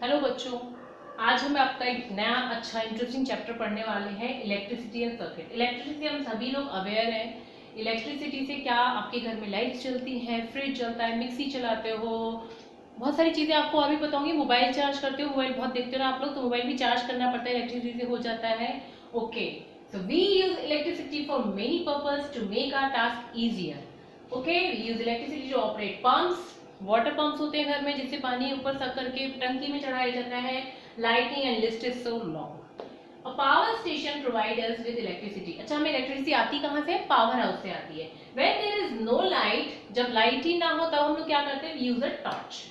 Hello बच्चों, आज हम आपका एक नया अच्छा इंटरेस्टिंग चैप्टर पढ़ने वाले हैं, इलेक्ट्रिसिटी एंड सर्किट। इलेक्ट्रिसिटी हम सभी लोग अवेयर हैं। इलेक्ट्रिसिटी से क्या आपके घर में लाइट्स चलती हैं, फ्रिज चलता है, मिक्सी चलाते हो, बहुत सारी चीज़ें आपको और भी पता होंगी। मोबाइल चार्ज करते हो, मोबाइल बहुत देखते हो ना आप लोग, तो मोबाइल भी चार्ज करना पड़ता है, इलेक्ट्रिसिटी से हो जाता है। Okay, so we use electricity for many purpose to make our task easier. Okay, we use electricity to operate pumps, water pumps होते हैं घर में जिससे पानी ऊपर तक करके टंकी में चढ़ाया जाता है। Lighting and list is so long. A power station provide us with electricity. अच्छा, हमें इलेक्ट्रिसिटी आती कहाँ से? पावर हाउस से आती है। When there is no light, जब लाइट ही ना हो तब हम लोग क्या करते हैं? Use a torch.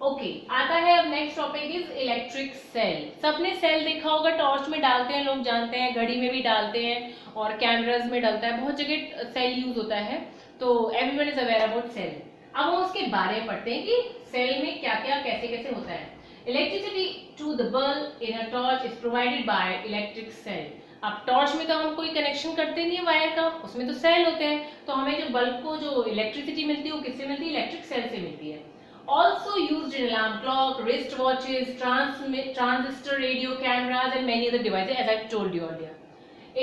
ओके, आता है अब next topic is electric cell. सबने सेल देखा होगा, टॉर्च में डालते हैं लोग, जानते हैं, घड़ी में भी डालते हैं और कैमरास में डलता है, बहुत जगह सेल यूज होता है, तो everyone is aware about cell. अब हम उसके बारे में पढ़ते हैं कि सेल में क्या क्या कैसे कैसे होता है। Electricity to the bulb in a torch is provided by electric cell. अब टॉर्च में तो हम कोई कनेक्शन करते नहीं है वायर का, उसमें तो सेल होते हैं, तो हमें जो बल्ब को जो इलेक्ट्रिसिटी मिलती है वो किससे मिलती है? इलेक्ट्रिक सेल से मिलती है। Also used in alarm clock, wristwatches, transistor radio cameras and many other devices, as I told you earlier.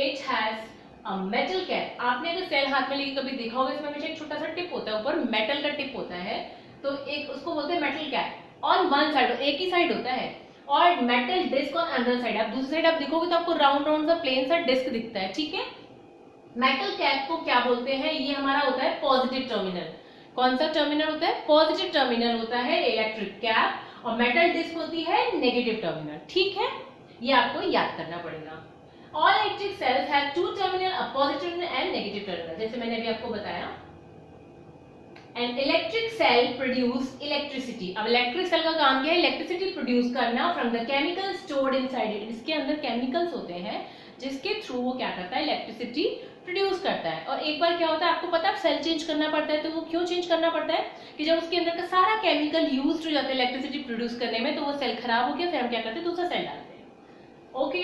It has a metal cap. आपने अगर सेल हाथ में लेके कभी देखा होगा, इसमें हमेशा एक छोटा सा टिप होता है, ऊपर मेटल का टिप होता है, तो एक उसको बोलते हैं metal cap. On one side, एक ही साइड होता है, और metal disc on other side. आप दूसरी साइड आप देखोगे तो आपको राउंड राउंड सा प्लेन सा डिस्क दिखता है, ठीक है। मेटल कैप को क्या बोलते हैं? ये हमारा होता है पॉजिटिव टर्मिनल। कौन सा टर्मिनल होता है? पॉजिटिव टर्मिनल होता है इलेक्ट्रिक कैप, और मेटल डिस्क होती है नेगेटिव टर्मिनल, ठीक है। ये आपको याद करना पड़ेगा। All electric cells have two terminal, a positive terminal and negative terminal, जैसे मैंने अभी आपको बताया। And electric cell produce electricity. अब इलेक्ट्रिक सेल का काम क्या है? इलेक्ट्रिसिटी प्रोड्यूस करना from the chemical stored inside it. इसके अंदर केमिकल्स होते हैं जिसके थ्रू वो क्या करता है? इलेक्ट्रिसिटी प्रोड्यूस करता है। और एक बार क्या होता है आपको पता है, सेल चेंज करना पड़ता है। तो वो क्यों चेंज करना पड़ता है? कि जब उसके अंदर का सारा केमिकल यूज हो जाता है इलेक्ट्रिसिटी प्रोड्यूस करने में, तो वो सेल खराब हो गया, फिर हम क्या करते हैं? दूसरा सेल डालते हैं। ओके,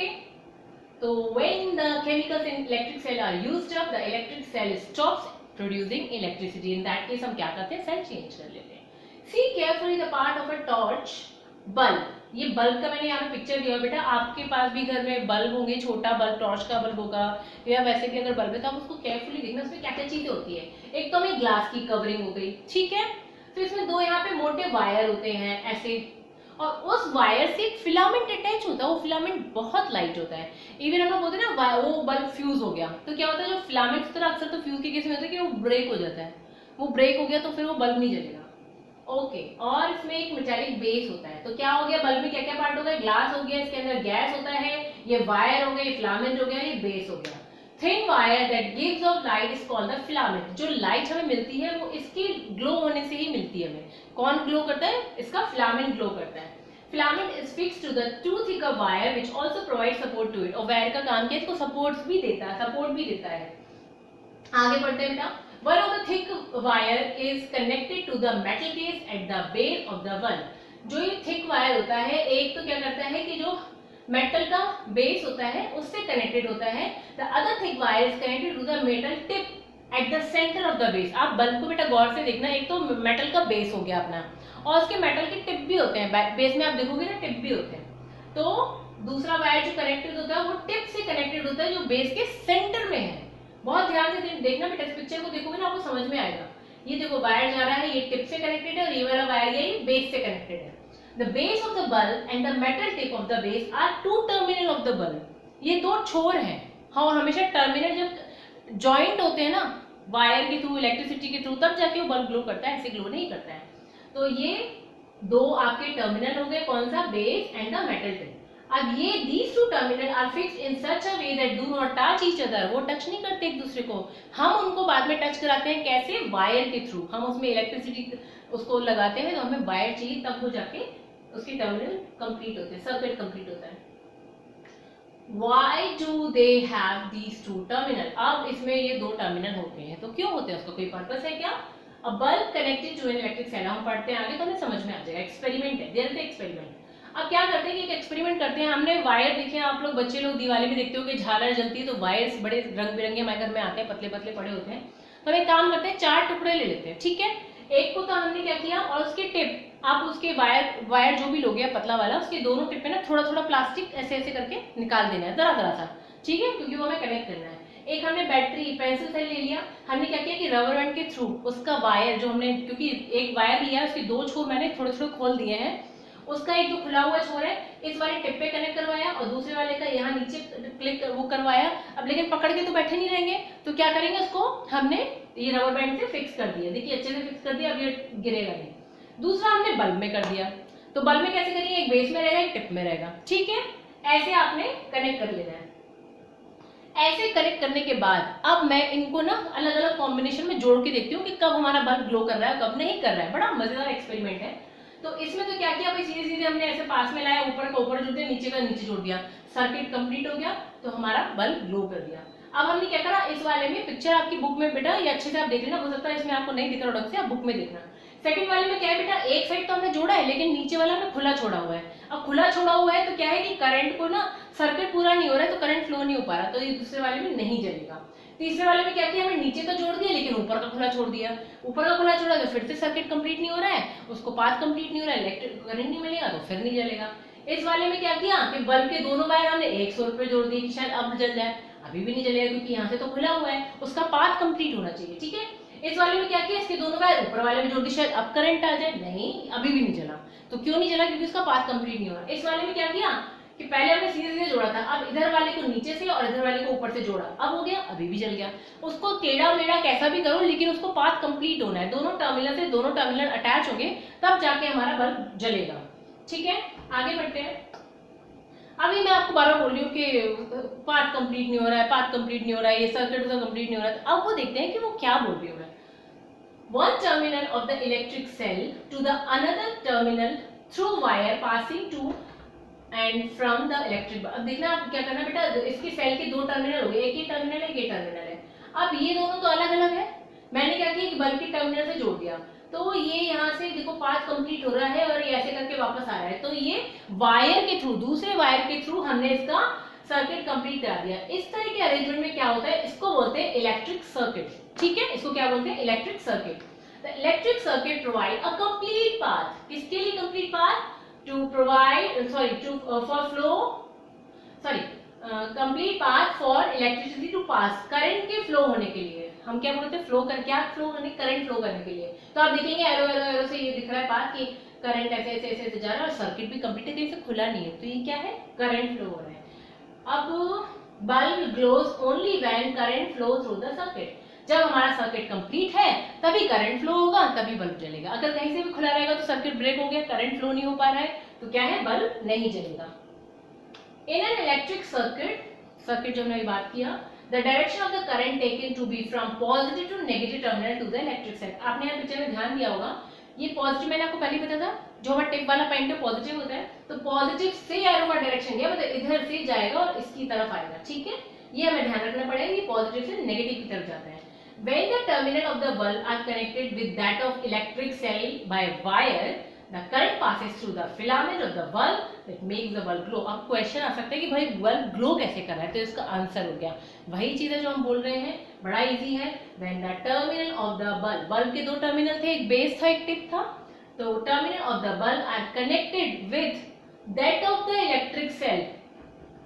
तो when the chemicals in electric cell are used up, the electric cell stops producing electricity. In that case हम क्या करते हैं? सेल चेंज कर लेते हैं। See carefully the part of a torch bulb. ये बल्ब का मैंने यहाँ पे पिक्चर दिया बेटा, आपके पास भी घर में बल्ब होंगे, छोटा बल्ब टॉर्च का बल्ब होगा, या वैसे भी अगर बल्ब है तो आप उसको केयरफुली देखना उसमें क्या क्या चीजें होती है। एक तो हमें ग्लास की कवरिंग हो गई, ठीक है, तो इसमें दो यहाँ पे मोटे वायर होते हैं ऐसे, और उस वायर से एक फिलामेंट अटैच होता है। वो फिलामेंट बहुत लाइट होता है। इवन हम लोग बोलते हैं ना वो बल्ब फ्यूज हो गया, तो क्या होता है? जो फिलामेंट होता है अक्सर तो फ्यूज के केस में होता है कि वो ब्रेक हो जाता है, वो ब्रेक हो गया तो फिर वो बल्ब नहीं जलेगा। ओके, और इसमें एक मेटालिक बेस होता है। तो क्या हो गया? बल्ब में क्या क्या पार्ट हो गया? ग्लास हो गया, इसके अंदर गैस होता है, ये वायर हो गया, ये फिलामेंट हो गया, ये बेस हो गया। Thin wire that gives off light is called the filament. जो लाइट हमें मिलती है वो इसकी ग्लो होने से ही मिलती है हमें। कौन ग्लो करता है? इसका फिलामेंट ग्लो करता है। Filament is fixed to the two thicker wire which also provide support to it. और वायर का काम क्या है? इसको सपोर्ट भी देता है। आगे बढ़ते हैं बेटा। One of the thick wire is connected to the metal case at the base of the bulb. जो ये thick wire होता है, एक तो क्या करता है कि जो मेटल का बेस होता है उससे कनेक्टेड होता है। The other thick wire is connected to the metal tip at the center of the base. आप बल्ब को बेटा गौर से देखना, एक तो मेटल का बेस हो गया अपना, और उसके मेटल के टिप भी होते हैं, बेस में आप देखोगे ना टिप भी होते हैं। तो दूसरा वायर जो कनेक्टेड होता है वो टिप से कनेक्टेड होता है जो बेस के सेंटर में है। बहुत ध्यान से देखना बेटा, इस पिक्चर को देखोगे ना आपको समझ में आएगा। ये देखो वायर जा रहा है, ये टिप से कनेक्टेड है, और ये वाला वायर ये बेस से कनेक्टेड है। The base of the bulb and the metal tip of the base are two terminal of the bulb. ये दो छोर हैं। हाँ, और हमेशा टर्मिनल जब जॉइंट होते हैं ना वायर के थ्रू, इलेक्ट्रिसिटी के थ्रू, तब जाके वो बल्ब ग्लो करता है, ऐसे ग्लो नहीं करता है। तो ये दो आपके टर्मिनल हो गए, कौन सा? Base and the metal tip. अब ये these two terminal are fixed in such a way that do not touch each other. वो टच नहीं करते एक दूसरे को, हम उनको बाद में टच कराते हैं। कैसे? वायर के थ्रू। हम उसमें इलेक्ट्रिसिटी उसको लगाते हैं, तो हमें वायर चाहिए, तब वो जाके उसकी टर्मिनल कंप्लीट होते हैं, सर्किट कंप्लीट होता है। Why do they have these two terminal? अब इसमें ये दो टर्मिनल होते हैं, तो क्यों होते हैं? उसका कोई पर्पस है क्या? A bulb connected to an electric cell। हम पढ़ते हैं आगे तो हमें समझ में आ जाएगा। एक्सपेरिमेंट है, देयर इज एक्सपेरिमेंट। अब क्या करते हैं कि एक एक्सपेरिमेंट करते हैं। हमने वायर देखे हैं, आप लोग बच्चे लोग दिवाली में देखते हो कि झालर जलती है, तो वायर्स बड़े रंग बिरंगे हमारे घर में आते हैं, पतले पतले पड़े होते हैं। तो हम एक काम करते हैं, चार टुकड़े ले लेते हैं, ठीक है। एक को तो हमने क्या किया, और उसके टिप आप उसके वायर जो भी लोगे पतला वाला, उसके दोनों टिप पे ना थोड़ा थोड़ा प्लास्टिक ऐसे ऐसे करके निकाल देना है, जरा जरा सा, ठीक है, क्योंकि वो हमें कनेक्ट करना है। एक हमने बैटरी पेंसिल सेल ले लिया, हमने क्या किया कि रबर बैंड के थ्रू उसका वायर जो हमने, क्योंकि एक वायर लिया है उसके दो छोर मैंने थोड़े थोड़े खोल दिए हैं, उसका एक जो खुला हुआ छोर है इस वाले टिप पे कनेक्ट करवाया और दूसरे वाले का यहाँ नीचे क्लिक वो करवाया। अब लेकिन पकड़ के तो बैठे नहीं रहेंगे, तो क्या करेंगे, उसको हमने ये रबर बैंड से फिक्स कर दिया, देखिए अच्छे से फिक्स कर दिया, अब ये गिरेगा नहीं। दूसरा हमने बल्ब में कर दिया, तो बल्ब में कैसे करेंगे, एक बेस में रहेगा एक टिप में रहेगा, ठीक है, ऐसे आपने कनेक्ट कर लेना है। ऐसे कनेक्ट करने के बाद अब मैं इनको ना अलग अलग कॉम्बिनेशन में जोड़ के देखती हूँ कि कब हमारा बल्ब ग्लो कर रहा है कब नहीं कर रहा है। बड़ा मजेदार एक्सपेरिमेंट है। तो इसमें तो क्या किया भाई, सीधे सीधे हमने ऐसे पास में लाया, ऊपर का ऊपर जोड़ दिया, नीचे का नीचे जोड़ दिया, सर्किट कंप्लीट हो गया, तो हमारा बल्ब ग्लो कर दिया। अब हमने क्या करा, इस वाले में पिक्चर आपकी बुक में बेटा ये अच्छे से आप देख लेना, हो सकता है इसमें आपको नहीं दिख रहा ढंग से, आप बुक में देखना। सेकंड वाले में क्या है बेटा, एक साइड तो हमने जोड़ा है लेकिन नीचे वाला में खुला छोड़ा हुआ है। अब खुला छोड़ा हुआ है तो क्या है कि करंट को ना, सर्किट पूरा नहीं हो रहा है तो करंट फ्लो नहीं हो पा रहा, तो ये दूसरे वाले में नहीं जलेगा। तीसरे वाले में क्या किया, हमने नीचे तो जोड़ दिया लेकिन ऊपर का खुला छोड़ दिया, ऊपर का खुला छोड़ा तो फिर से सर्किट कंप्लीट नहीं हो रहा है, उसको पाथ कंप्लीट नहीं हो रहा है, इलेक्ट्रिक करंट नहीं मिलेगा तो फिर नहीं जलेगा। इस वाले में क्या किया कि बल्ब के दोनों वायर हमने एक सोर्स पे जोड़ दिए कि शायद अब जल जाए, अभी भी नहीं जलेगा क्योंकि यहाँ से तो खुला हुआ है, उसका पाथ कंप्लीट होना चाहिए, ठीक है। इस वाले में क्या किया, इसके दोनों वायर ऊपर वाले में जोड़ दिए, शायद अब करंट आ जाए, नहीं अभी भी नहीं जला। तो क्यों नहीं जला, क्योंकि उसका पाथ कंप्लीट नहीं हो रहा। इस वाले में क्या किया कि पहले हमने सीधे सीधे जोड़ा था, अब इधर वाले को नीचे से और इधर वाले को ऊपर से जोड़ा, अब हो गया, अभी भी जल गया। उसको टेढ़ा मेढ़ा कैसा भी करो लेकिन उसको पाथ कंप्लीट होना है, दोनों टर्मिनल से दोनों टर्मिनल अटैच होंगे तब जाके हमारा बल्ब जलेगा, ठीक है। आगे बढ़ते हैं। अभी मैं आपको बार बार बोल रही हूँ कि पार्ट कंप्लीट नहीं हो रहा है, पार्ट कंप्लीट नहीं हो रहा है, ये सर्किट उसका कंप्लीट नहीं हो रहा है, तो अब वो देखते हैं कि वो क्या बोल रही हूँ मैं। One terminal of the electric cell to the another terminal through wire passing to and from the electric bulb। अब देखना आप क्या करना बेटा, इसके सेल के दो टर्मिनल हो गए, एक ये टर्मिनल है एक ये टर्मिनल है। अब ये दोनों तो अलग अलग है, मैंने क्या किया कि बल्ब के टर्मिनल से जोड़ दिया, तो ये यहाँ से देखो पाथ कंप्लीट हो रहा है और ये ऐसे करके वापस आ रहा है, तो ये वायर के थ्रू, दूसरे वायर के थ्रू हमने इसका सर्किट कंप्लीट करा दिया। इस तरह के अरेंजमेंट में क्या होता है, इसको बोलते हैं इलेक्ट्रिक सर्किट, ठीक है, इसको क्या बोलते हैं, electric circuit. The electric circuit provide a complete path, किसके लिए complete path, to provide for flow complete path for electricity to pass, current के फ्लो होने के लिए। हम क्या बोलते हैं, फ्लो कर, क्या फ्लो होने, करंट फ्लो करने के लिए। तो आप देखेंगे एरो एरो एरो से ये दिख रहा है पाथ कि करंट ऐसे ऐसे ऐसे जा रहा है और सर्किट भी कंप्लीट है, कहीं से खुला नहीं है, तो ये क्या है, करंट फ्लो हो रहा है। अब bulb glows only when current flow through the circuit, जब हमारा सर्किट कंप्लीट है तभी करंट फ्लो होगा, तभी बल्ब जलेगा। अगर कहीं से भी खुला रहेगा तो सर्किट ब्रेक हो गया, करंट फ्लो नहीं हो पा रहा है, तो क्या है, बल्ब नहीं जलेगा। In an electric circuit, circuit जो हमने बात किया, the direction of the current taken to be from positive to negative terminal to the electric cell। आपने यहाँ पिक्चर में ध्यान दिया होगा, ये पॉजिटिव मैंने आपको पहले बताया था, जो हमारा टिप वाला पॉइंट है पॉजिटिव होता है, तो पॉजिटिव से एरो का डायरेक्शन गया, मतलब इधर से जाएगा और इसकी तरफ आएगा, ठीक है, ये हमें ध्यान रखना पड़ेगा, ये पॉजिटिव से नेगेटिव की तरफ जाता है। When the terminal of the bulb are connected with that of electric cell by wire, the current passes through the filament of the bulb that makes the bulb glow। अब question आ सकता है कि भाई bulb glow कैसे कर रहा है, तो इसका आंसर हो गया वही चीज है जो हम बोल रहे हैं, बड़ा इजी है। When the terminal of the bulb, bulb के दो टर्मिनल थे, एक बेस था एक टिप था, तो terminal of the bulb are connected with that of the electric cell,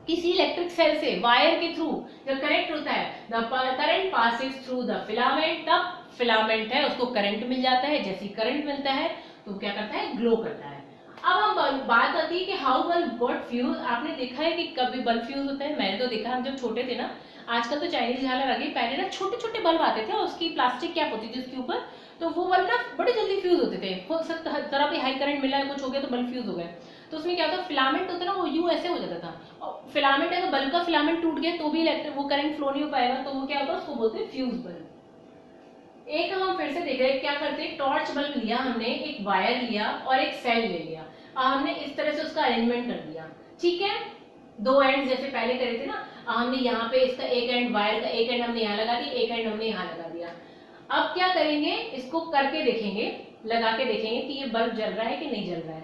किसी इलेक्ट्रिक सेल से वायर के थ्रू जब कनेक्ट होता है, the current passes through the filament, तब फिलामेंट है उसको करंट मिल जाता है, जैसे करंट मिलता है तो क्या करता है, ग्लो करता है। अब हम बात आती है कि हाउ बल्ब गॉट फ्यूज। आपने देखा है कि कभी बल्ब फ्यूज होता है, मैंने तो देखा, हम जब छोटे थे ना, आजकल तो चाइनीज झालर आ गई, पहले ना छोटे छोटे बल्ब आते थे और उसकी प्लास्टिक कैप होती थी उसके ऊपर, तो वो बल्ब ना बड़े जल्दी फ्यूज होते थे, हो सकता है जरा भी हाई करंट मिला है कुछ हो गया तो बल्ब फ्यूज हो गए। तो उसमें क्या होता है, फिलामेंट होता है ना, वो यूं ऐसे हो जाता था, और फिलामेंट है तो बल्ब का फिलामेंट टूट गया तो भी इलेक्ट्रिक वो करंट फ्लो नहीं हो पाएगा, तो वो क्या होता है, उसको बोलते हैं फ्यूज बल्ब। एक हम फिर से देख रहे हैं, क्या करते हैं, टॉर्च बल्ब लिया हमने, एक वायर लिया और एक सेल ले लिया, हमने इस तरह से उसका अरेंजमेंट कर दिया, ठीक है, दो एंड जैसे पहले करे थे ना, हमने यहाँ पे इसका एक एंड वायर का एक एंड हमने यहाँ लगा दिया, एक एंड हमने यहाँ लगा दिया। अब क्या करेंगे, इसको करके देखेंगे, लगा के देखेंगे कि ये बल्ब जल रहा है कि नहीं जल रहा है,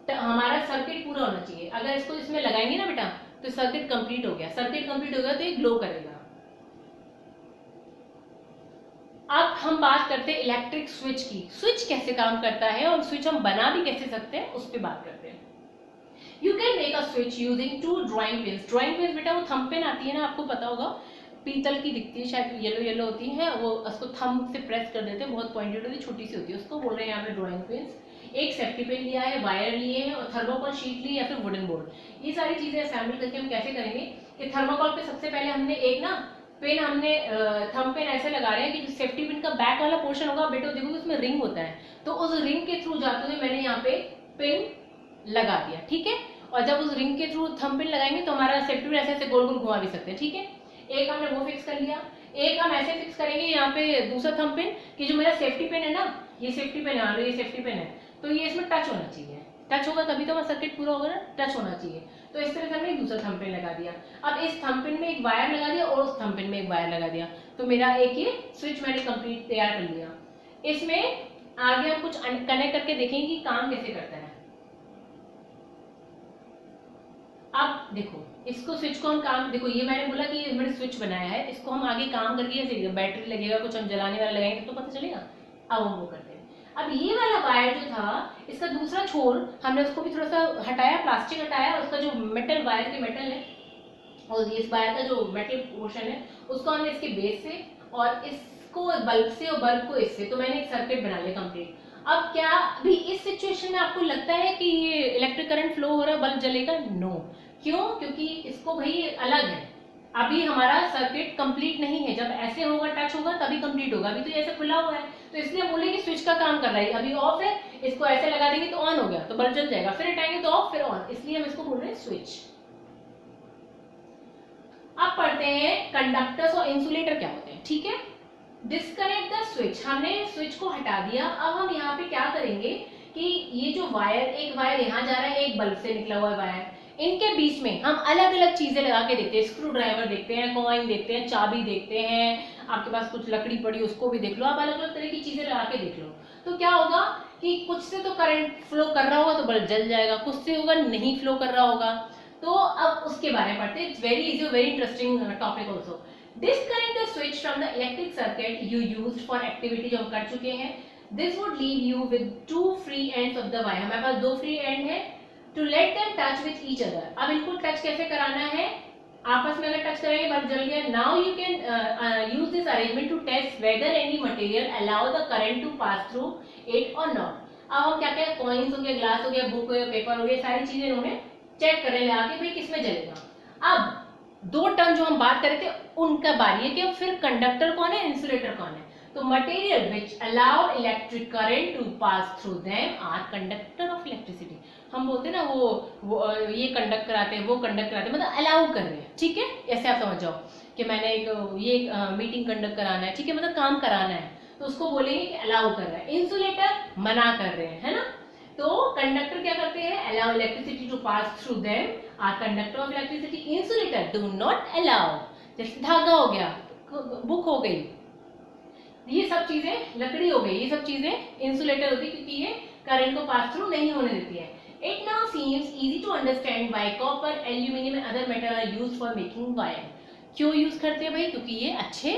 तो हमारा सर्किट पूरा होना चाहिए। अगर इसको इसमें लगाएंगे ना बेटा तो सर्किट कंप्लीट हो गया, सर्किट कंप्लीट हो गया तो ये ग्लो करेगा। अब हम बात करते हैं इलेक्ट्रिक स्विच की। स्विच कैसे काम करता है और स्विच हम बना भी कैसे सकते हैं उस पर बात करते हैं। You can make a switch using 2 drawing pins. Drawing pins बेटा वो थंब पिन आती है ना, आपको पता होगा, पीतल की दिखती है, शायद येलो येलो होती है, वो उसको थंब से प्रेस कर देते हैं, बहुत पॉइंटेड होती है, छोटी सी होती है, उसको बोल रहे हैं यहाँ पे ड्राइंग पिन्स। एक सेफ्टी पिन लिया है, वायर लिए हैं और थर्मोकॉल शीट ली या फिर वुडन बोर्ड। ये सारी चीजें असेंबल करके हम कैसे करेंगे कि थर्मोकॉल पे सबसे पहले हमने एक ना पेन, हमने थंब पेन ऐसे लगा रहे हैं कि जो सेफ्टी पिन का बैक वाला पोर्शन होगा बेटा देखोगे उसमें रिंग होता है, तो उस रिंग के थ्रू जाते हुए मैंने यहाँ पे पिन लगा दिया, ठीक है। और जब उस रिंग के थ्रू थंब पिन लगाएंगे तो हमारा सेफ्टी पिन ऐसे ऐसे गोल गोल घुमा भी सकते हैं, ठीक है। एक हमने वो फिक्स कर लिया। एक हम ऐसे फिक्स करेंगे यहाँ पे दूसरा थंब पिन कि जो मेरा सेफ्टी पिन है ना, ये सेफ्टी पिन है, ये सेफ्टी पिन है, तो ये इसमें टच होना चाहिए, टच होगा तभी तो हमारा सर्किट पूरा होगा ना, टच होना चाहिए। तो इस तरह से हमने दूसरा थंब पिन लगा दिया। अब इस थंब पिन में एक वायर लगा दिया और उस थंब पिन में एक वायर लगा दिया, तो मेरा एक ये स्विच मैंने कंप्लीट तैयार कर लिया। इसमें आगे हम कुछ कनेक्ट करके देखेंगे कि काम कैसे करता है। अब देखो इसको स्विच को हम काम, देखो ये मैंने बोला कि मैंने स्विच बनाया है, इसको हम आगे काम करके कैसे, बैटरी लगेगा, कुछ हम जलाने वाला लगाएंगे तो पता चलेगा। अब हम वो करते हैं। अब ये वाला वायर जो था, इसका दूसरा छोर हमने उसको भी थोड़ा सा हटाया, प्लास्टिक हटाया, और उसका जो मेटल वायर के मेटल है और इस वायर का जो मेटल पोर्शन है उसको हमने इसके बेस से और इसको बल्ब से और बल्ब को इससे, तो मैंने एक सर्किट बना लिया कंप्लीट। अब क्या अभी इस सिचुएशन में आपको लगता है कि ये इलेक्ट्रिक करंट फ्लो हो रहा है, बल्ब जलेगा? नो। क्यों? क्योंकि इसको भाई अलग है, अभी हमारा सर्किट कंप्लीट नहीं है, जब ऐसे होगा टच होगा तभी कंप्लीट होगा, अभी तो ऐसे खुला हुआ है, तो इसलिए बोले कि स्विच का काम कर रहा है, अभी ऑफ है, इसको ऐसे लगा देंगे तो ऑन हो गया, तो बल्ब जल जाएगा, फिर हटाएंगे तो ऑफ, फिर ऑन, इसलिए हम इसको बोल रहे हैं स्विच। अब पढ़ते हैं कंडक्टर्स और इंसुलेटर क्या होते हैं, ठीक है। डिस्कनेक्ट द स्विच, हमने स्विच को हटा दिया। अब हम यहाँ पे क्या करेंगे कि ये जो वायर, एक वायर यहाँ जा रहा है, एक बल्ब से निकला हुआ वायर, इनके बीच में हम अलग अलग चीजें लगा के देखते हैं, स्क्रू ड्राइवर देखते हैं, कॉइन देखते हैं, चाबी देखते हैं, आपके पास कुछ लकड़ी पड़ी उसको भी देख लो, आप अलग अलग तरह की चीजें लगा के देख लो। तो क्या होगा कि कुछ से तो करंट फ्लो कर रहा होगा तो बल्ब जल जाएगा, कुछ से होगा नहीं फ्लो कर रहा होगा। तो अब उसके बारे में पढ़ते हैं, it's very easy, very interesting topic also. Disconnect the switch from the electric circuit you used for activity, जो हम कर चुके हैं। This would leave you with 2 free ends of the wire, हमारे पास 2 फ्री एंड है, to let them touch with each other. अब इनको टच कैसे कराना है, आपस में अगर टच करेंगे बल्ब जल गया। Now you can use this arrangement to test whether any material allow the current to pass through it or not. अब हम क्या क्या, कॉइन्स हो गया, ग्लास हो गया, बुक हो गया, पेपर हो गया, सारी चीजें इन्होंने चेक करने लगा कि भाई किसमें जलेगा। अब 2 टर्म जो हम बात कर रहे थे उनका बारी है कि अब फिर कंडक्टर कौन है, इंसुलेटर कौन है। तो material which allow electric current to pass through them are conductor of electricity. हम बोलते हैं ना वो ये कंडक्ट कराते हैं, वो कंडक्ट कराते हैं, मतलब अलाउ कर रहे हैं, ठीक है। ऐसे आप समझ जाओ कि मैंने ये मीटिंग कंडक्ट कराना है, ठीक है, मतलब काम कराना है, तो उसको बोलेंगे कि अलाउ कर रहा है। इंसुलेटर मना कर रहे हैं, है ना। तो कंडक्टर क्या करते हैं, allow electricity to pass through them are conductor of electricity. Insulator do not allow, जैसे धागा हो गया, बुक हो गई, ये सब चीजें, लकड़ी हो गई, ये सब चीजें इंसुलेटर होती है क्योंकि ये करंट को पास थ्रू नहीं होने देती है। It now seems easy to understand why copper, aluminium and other metal are used for making wire. क्यों यूज करते हैं भाई, क्योंकि ये अच्छे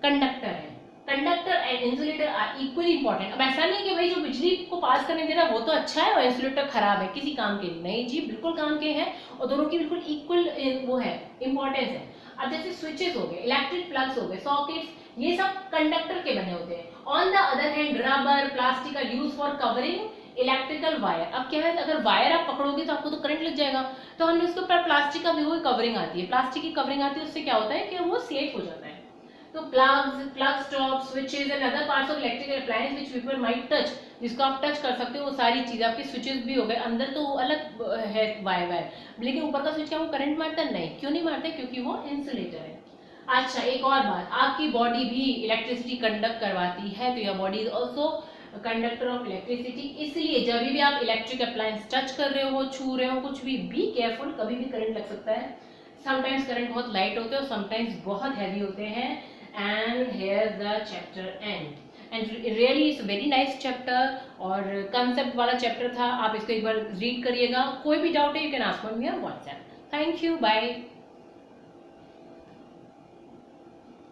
कंडक्टर हैं। Conductor and insulator are equally important. अब ऐसा नहीं कि भाई जो बिजली को पास करने दे रहा है वो तो अच्छा है और इंसुलेटर खराब है किसी काम के लिए, नहीं जी, बिल्कुल काम के हैं और दोनों की बिल्कुल इक्वल वो है, इंपॉर्टेंस है। अब जैसे स्विचेस हो गए, इलेक्ट्रिक प्लग्स हो गए, सॉकेट्स, ये सब कंडक्टर के बने होते हैं। On the other hand rubber, plastic are use for covering electrical wire. अब क्या है, अगर वायर आप पकड़ोगे तो आपको तो करंट लग जाएगा, तो हमने उसके ऊपर प्लास्टिक का भी वो कवरिंग आती है, प्लास्टिक की कवरिंग आती है, उससे क्या होता है कि वो सेफ हो जाता है। तो plug stop, switches and other parts of electrical appliance which people might touch, जिसको आप टच कर सकते हो, वो सारी चीजें आपके स्विचेस भी हो गए, अंदर तो अलग है वायर, लेकिन ऊपर का स्विच क्या वो करंट मारता है? नहीं। क्यों नहीं मारता? क्योंकि वो इंसुलेटर है। अच्छा, एक और बात, आपकी बॉडी भी इलेक्ट्रिसिटी कंडक्ट करवाती है, तो your body is also conductor of electricity. इसलिए जब भी आप इलेक्ट्रिक अप्लायंस टच कर रहे हो, छू रहे हो, कुछ भी, बी केयरफुल, कभी भी करंट लग सकता है। समटाइम्स करंट बहुत लाइट होते हैं और समटाइम्स बहुत हैवी होते हैं। And here the chapter and really it's very nice chapter और कंसेप्ट वाला चैप्टर था। आप इसको एक बार रीड करिएगा, कोई भी डाउट है you can ask me on WhatsApp. Thank you, bye.